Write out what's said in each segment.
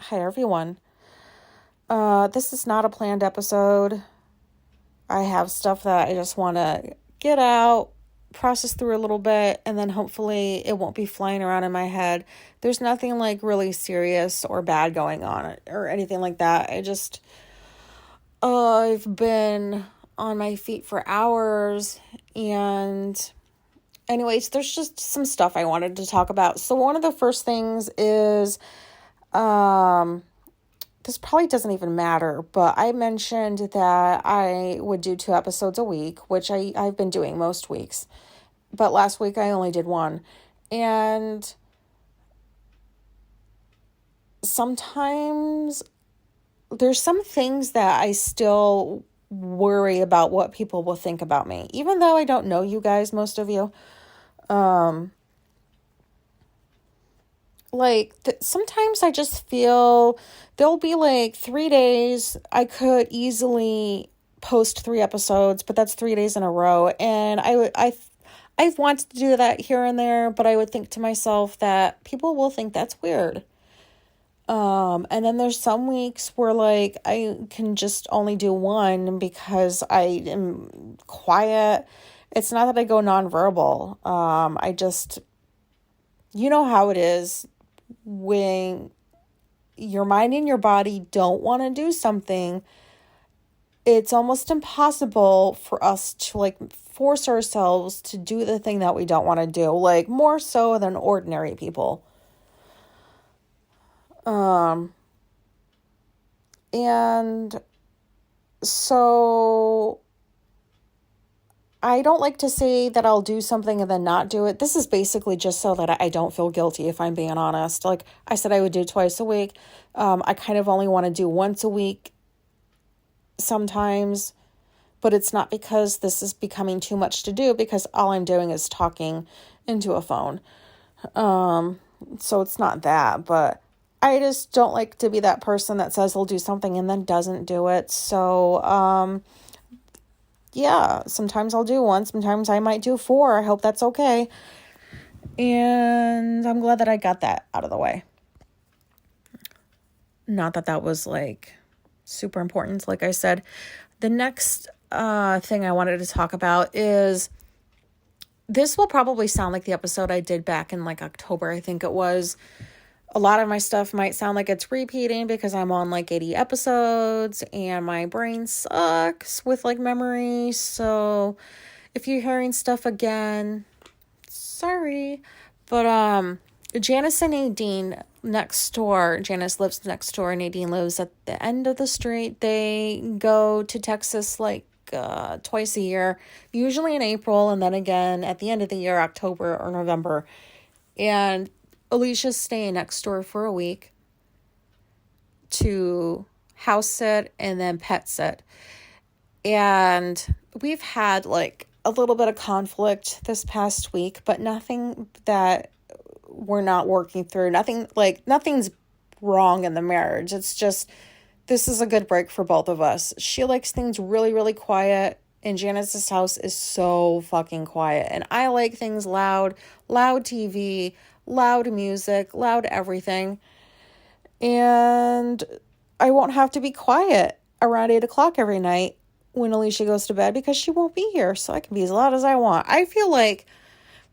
Hi, everyone. This is not a planned episode. I have stuff that I just want to get out, process through a little bit, and then hopefully it won't be flying around in my head. There's nothing like really serious or bad going on or anything like that. I've been on my feet for hours, and anyways, there's just some stuff I wanted to talk about. So one of the first things is, this probably doesn't even matter, but I mentioned that I would do 2 episodes a week, which I've been doing most weeks. But last week I only did 1. And sometimes there's some things that I still worry about what people will think about me, even though I don't know you guys, most of you. Sometimes I just feel there'll be like 3 days I could easily post 3 episodes, but that's 3 days in a row. And I've wanted to do that here and there, but I would think to myself that people will think that's weird. And then there's some weeks where like I can just only do 1 because I am quiet. It's not that I go nonverbal. You know how it is when your mind and your body don't want to do something. It's almost impossible for us to like force ourselves to do the thing that we don't want to do, like more so than ordinary people. And so I don't like to say that I'll do something and then not do it. This is basically just so that I don't feel guilty, if I'm being honest. Like I said, I would do 2 a week. I kind of only want to do once a week sometimes, but it's not because this is becoming too much to do, because all I'm doing is talking into a phone. So it's not that, but I just don't like to be that person that says they'll do something and then doesn't do it. So, yeah, sometimes I'll do 1, sometimes I might do 4. I hope that's okay. And I'm glad that I got that out of the way. Not that that was like super important. Like I said, the next thing I wanted to talk about is, this will probably sound like the episode I did back in like October, I think it was. A lot of my stuff might sound like it's repeating because I'm on like 80 episodes and my brain sucks with like memory. So if you're hearing stuff again, sorry. But Janice and Nadine next door, Janice lives next door, Nadine lives at the end of the street. They go to Texas like twice a year, usually in April, and then again at the end of the year, October or November. And Alicia's staying next door for a week to house sit and then pet sit. And we've had like a little bit of conflict this past week, but nothing that we're not working through. Nothing's wrong in the marriage. It's just, this is a good break for both of us. She likes things really, really quiet, and Janice's house is so fucking quiet. And I like things loud TV, loud music, loud everything. And I won't have to be quiet around 8 o'clock every night when Alicia goes to bed, because she won't be here. So I can be as loud as I want. I feel like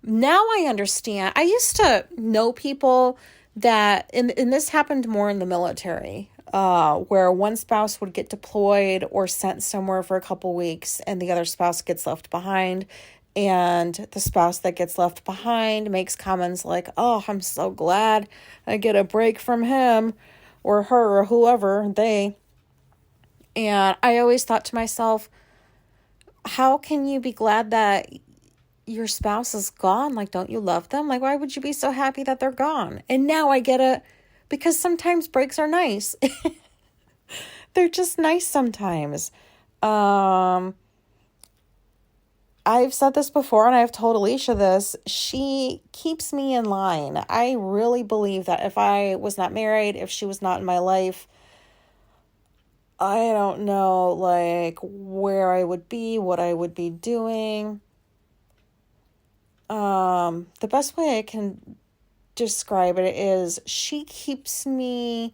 now I understand. I used to know people that, and this happened more in the military, where one spouse would get deployed or sent somewhere for a couple weeks and the other spouse gets left behind. And the spouse that gets left behind makes comments like, "Oh, I'm so glad I get a break from him or her or whoever, they." And I always thought to myself, how can you be glad that your spouse is gone? Like, don't you love them? Like, why would you be so happy that they're gone? And now I get it, because sometimes breaks are nice. They're just nice sometimes. I've said this before, and I've told Alicia this. She keeps me in line. I really believe that if I was not married, if she was not in my life, I don't know, like, where I would be, what I would be doing. The best way I can describe it is, she keeps me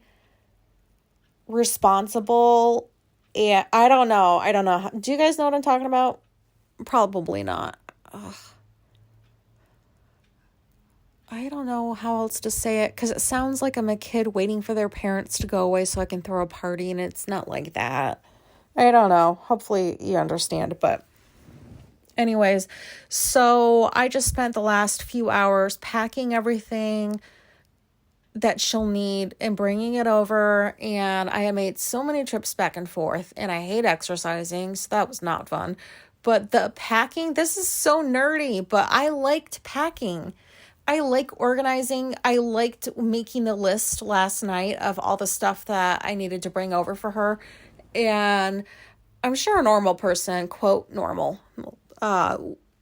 responsible. And I don't know. Do you guys know what I'm talking about? Probably not. Ugh. I don't know how else to say it because it sounds like I'm a kid waiting for their parents to go away so I can throw a party, and it's not like that. I don't know. Hopefully you understand, but anyways, so I just spent the last few hours packing everything that she'll need and bringing it over, and I have made so many trips back and forth, and I hate exercising, so that was not fun. But the packing, this is so nerdy, but I liked packing. I like organizing. I liked making the list last night of all the stuff that I needed to bring over for her. And I'm sure a normal person, quote normal,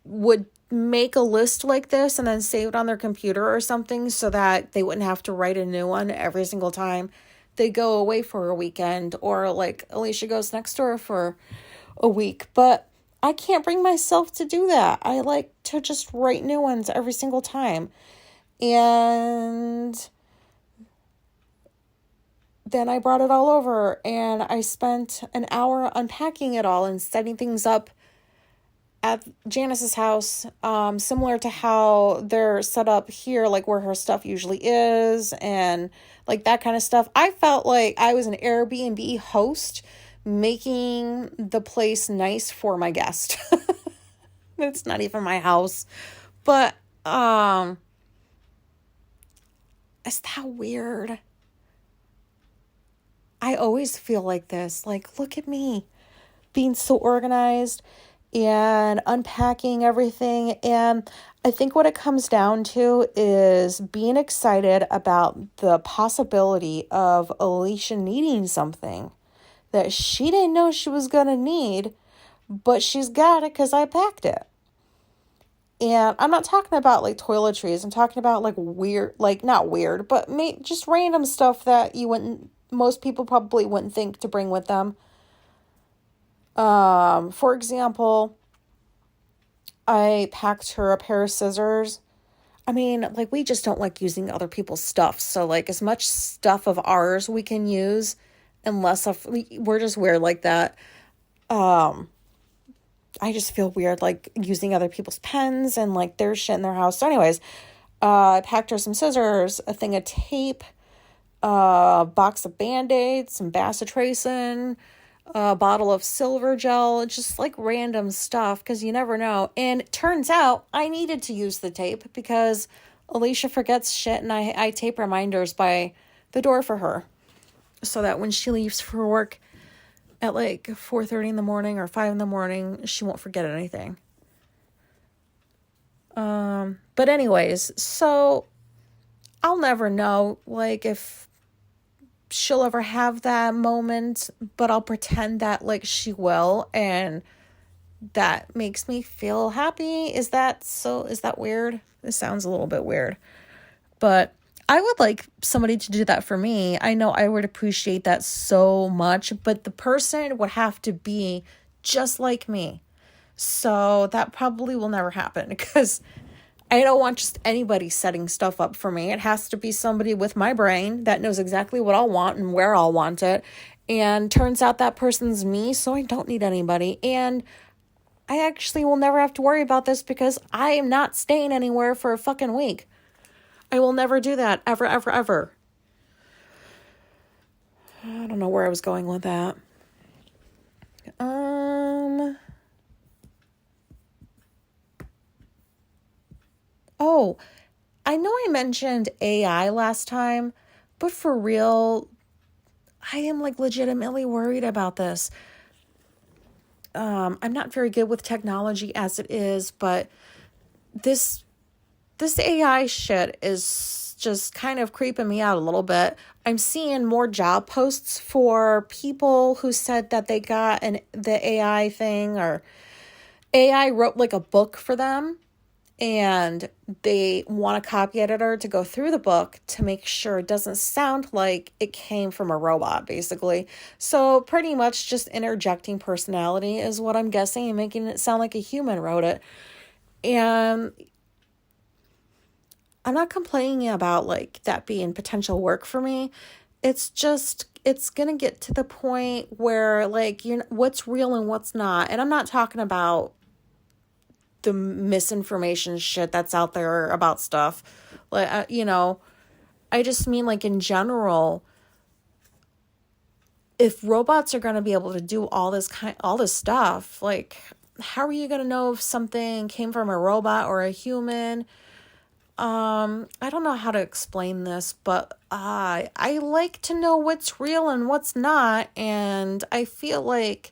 would make a list like this and then save it on their computer or something so that they wouldn't have to write a new one every single time they go away for a weekend, or like Alicia goes next door for a week. But I can't bring myself to do that. I like to just write new ones every single time. And then I brought it all over and I spent an hour unpacking it all and setting things up at Janice's house, similar to how they're set up here, like where her stuff usually is and like that kind of stuff. I felt like I was an Airbnb host making the place nice for my guest. It's not even my house, but is that weird? I always feel like this. Like, look at me being so organized and unpacking everything. And I think what it comes down to is being excited about the possibility of Alicia needing something that she didn't know she was going to need, but she's got it because I packed it. And I'm not talking about like toiletries. I'm talking about like weird, like not weird, but just random stuff that most people probably wouldn't think to bring with them. For example, I packed her a pair of scissors. I mean, like, we just don't like using other people's stuff. So, like, as much stuff of ours we can use, unless we're just weird like that. I just feel weird, like, using other people's pens and, like, their shit in their house. So, anyways, I packed her some scissors, a thing of tape, a box of Band-Aids, some bacitracin, a bottle of silver gel, just like random stuff because you never know. And it turns out I needed to use the tape because Alicia forgets shit, and I tape reminders by the door for her so that when she leaves for work at like 4:30 in the morning or 5 in the morning, she won't forget anything. But anyways, so I'll never know like if she'll ever have that moment, but I'll pretend that like she will, and that makes me feel happy. Is that weird? This sounds a little bit weird, but I would like somebody to do that for me. I know I would appreciate that so much, but the person would have to be just like me. So that probably will never happen because I don't want just anybody setting stuff up for me. It has to be somebody with my brain that knows exactly what I'll want and where I'll want it. And turns out that person's me, so I don't need anybody. And I actually will never have to worry about this because I am not staying anywhere for a fucking week. I will never do that. Ever, ever, ever. I don't know where I was going with that. Oh, I know I mentioned AI last time, but for real, I am like legitimately worried about this. I'm not very good with technology as it is, but this AI shit is just kind of creeping me out a little bit. I'm seeing more job posts for people who said that they got the AI thing, or AI wrote like a book for them, and they want a copy editor to go through the book to make sure it doesn't sound like it came from a robot, basically. So pretty much just interjecting personality is what I'm guessing and making it sound like a human wrote it. And I'm not complaining about like that being potential work for me. It's just it's going to get to the point where, like, what's real and what's not. And I'm not talking about the misinformation shit that's out there about stuff. Like, I just mean, like, in general, if robots are going to be able to do all this stuff, like, how are you going to know if something came from a robot or a human? I don't know how to explain this, but I like to know what's real and what's not, and I feel like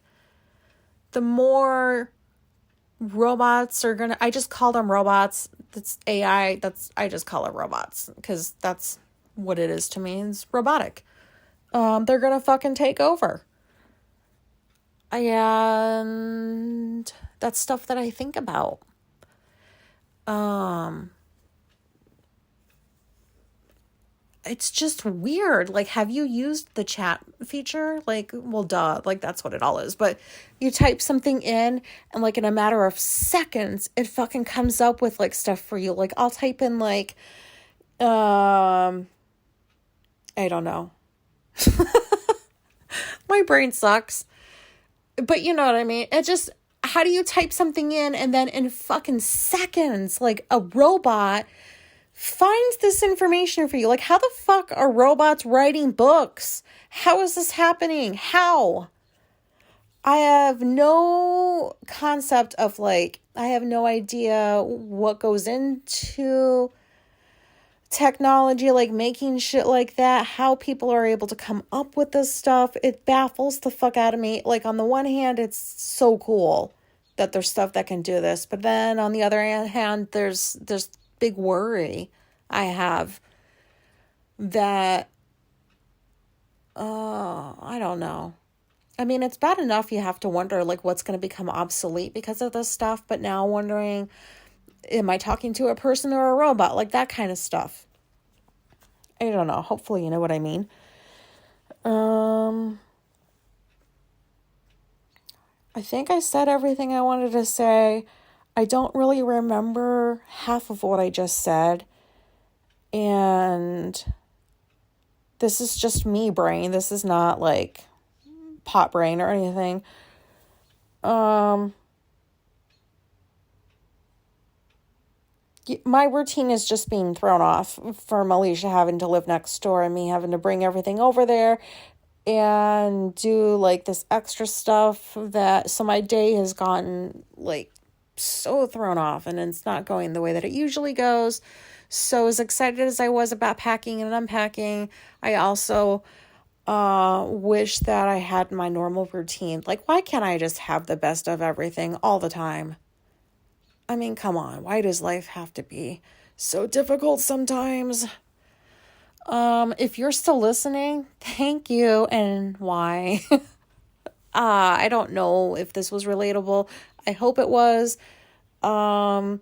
the more robots are gonna, I just call them robots. That's AI. I just call it robots because that's what it is to me. It's robotic. They're gonna fucking take over. And that's stuff that I think about. It's just weird. Like, have you used the chat feature? Like, well, duh, like, that's what it all is. But you type something in, and, like, in a matter of seconds, it fucking comes up with, like, stuff for you. Like, I'll type in, like, I don't know. My brain sucks. But you know what I mean? It just, how do you type something in, and then in fucking seconds, like, a robot finds this information for you? Like, how the fuck are robots writing books? How is this happening? How? I have no concept of, like, I have no idea what goes into technology, like making shit like that, how people are able to come up with this stuff. It baffles the fuck out of me. Like, on the one hand, it's so cool that there's stuff that can do this, but then on the other hand, there's big worry I have that, I don't know. I mean, it's bad enough you have to wonder, like, what's going to become obsolete because of this stuff, but now wondering, am I talking to a person or a robot? Like, that kind of stuff. I don't know. Hopefully you know what I mean. I think I said everything I wanted to say. I don't really remember half of what I just said. And this is just me brain. This is not like pot brain or anything. My routine is just being thrown off from Alicia having to live next door and me having to bring everything over there and do, like, this extra stuff so my day has gotten, like, so thrown off, and it's not going the way that it usually goes. So as excited as I was about packing and unpacking, I also wish that I had my normal routine. Like, why can't I just have the best of everything all the time? I mean, come on. Why does life have to be so difficult sometimes? If you're still listening, thank you. And why? I don't know if this was relatable. I hope it was. I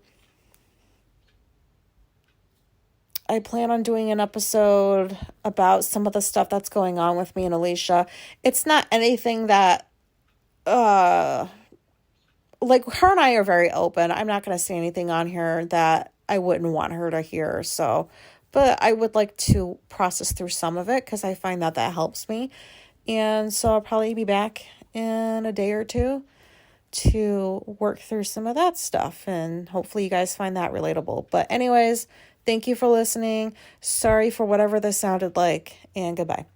plan on doing an episode about some of the stuff that's going on with me and Alicia. It's not anything that, like, her and I are very open. I'm not going to say anything on here that I wouldn't want her to hear. So, but I would like to process through some of it because I find that helps me. And so I'll probably be back in a day or two to work through some of that stuff. And hopefully you guys find that relatable. But anyways, thank you for listening. Sorry for whatever this sounded like, and goodbye.